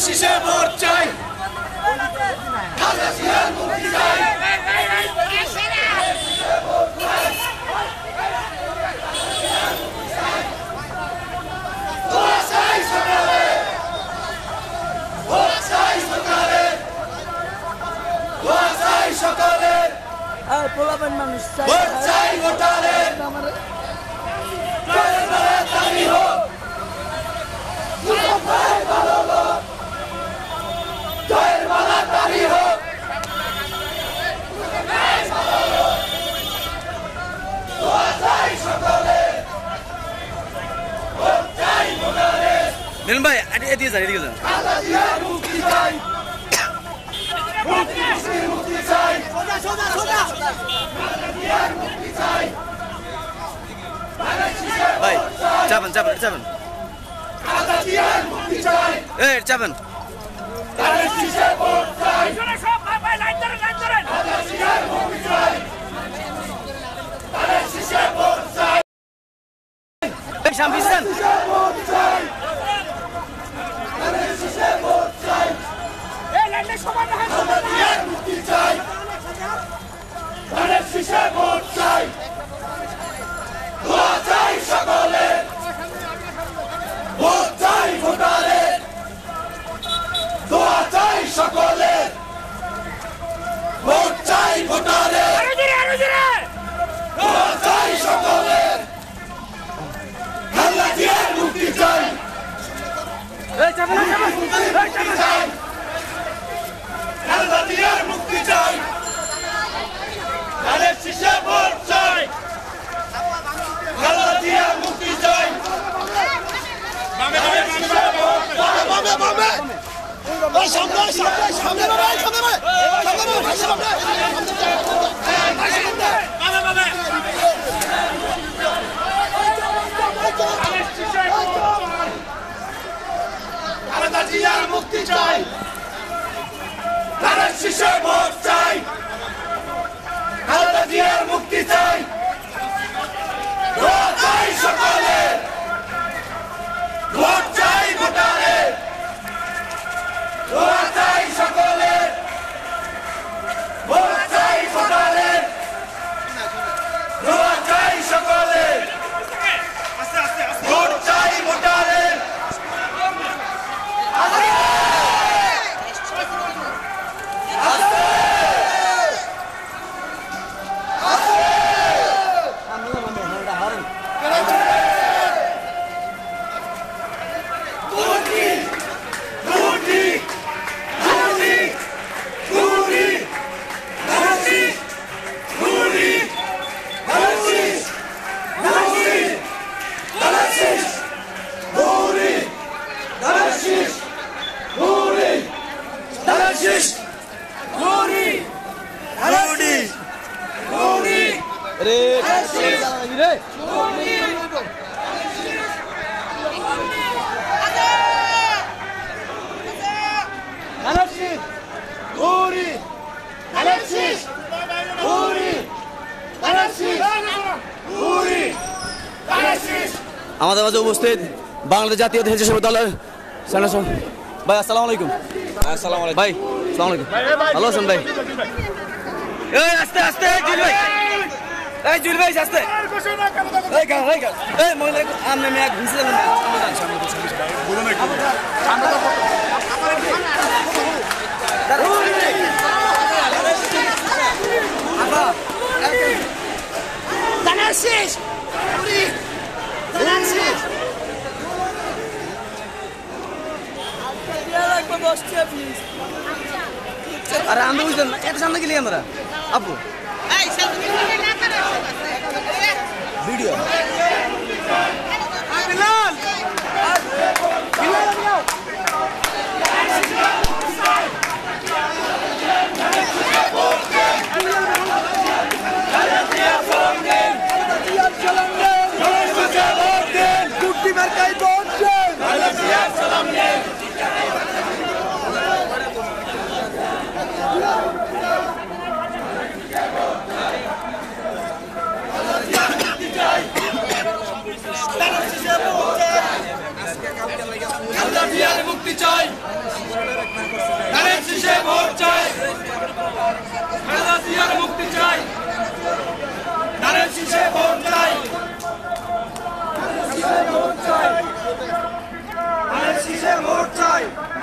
শীষে ভোট চাই, খালেদা জিয়ার মুক্তি চাই। দোয়া চাই সকালে, ভোট চাই সকালে, দোয়া চাই সকালে, ভোট চাই ভোটারে, দাবি হোক জয়ের মালা দাবি হোক, দোয়া চাই সকলে, ভোট চাই ভোটারে। মিলন ভাই এদিকে যান, এদিকে যান। খালেদা জিয়ার মুক্তি চাই, মুক্তি চাই, খালেদা জিয়ার মুক্তি চাই। ভাই চাবেন চাবেন চাবেন, খালেদা জিয়ার মুক্তি চাই, চাবেন। ধানের শীষে ভোট চাই, খালেদা জিয়ার মুক্তি চাই, ধানের শীষে ভোট চাই, শামপিস্তান শীষে ভোট চাই, ধানের শীষে ভোট চাই, খালেদা জিয়ার মুক্তি চাই, ধানের শীষে ভোট চাই। দোয়া চাই সকলে, ভোট চাই ভোটারে, দোয়া চাই সকলে, ভোট চাই ভোটারে, দোয়া চাই সকলে, খালেদা জিয়ার মুক্তি চাই, মুক্তি চাই, খালেদা জিয়ার মুক্তি চাই, ধানের শীষে ভোট চাই, খালেদা জিয়ার মুক্তি চাই, ধানের শীষে ভোট চাই। খালেদা জিয়ার মুক্তি চাই, ধানের শীষে ভোট চাই, খালেদা জিয়ার মুক্তি চাই, দোয়া চাই সকলে, ভোট চাই ভোটারে, দোয়া চাই সকলে, ভোট চাই ভোটারে, দোয়া চাই সকলে, ভোট চাই ভোটারে। আমাদের মাঝে উপস্থিত বাংলাদেশ জাতীয় স্বেচ্ছাসেবক দলের ভাই আসসালামু আলাইকুম। আসসালামু আলাইকুম ভাই, আসসালামু আলাইকুম। ভালো আছেন ভাই? এই আস্তে আস্তে জুল ভাই, এই জুল ভাই আস্তে, এই গান এই গান, এই মহিলা আমনে মেয়ে ঘুরছিলেন না সামনে সামনে বলো না সামনে তো আবা ধানের আরে আমরা বুঝলাম এটা সামনে গেলি আমরা আপু ভিডিও চাই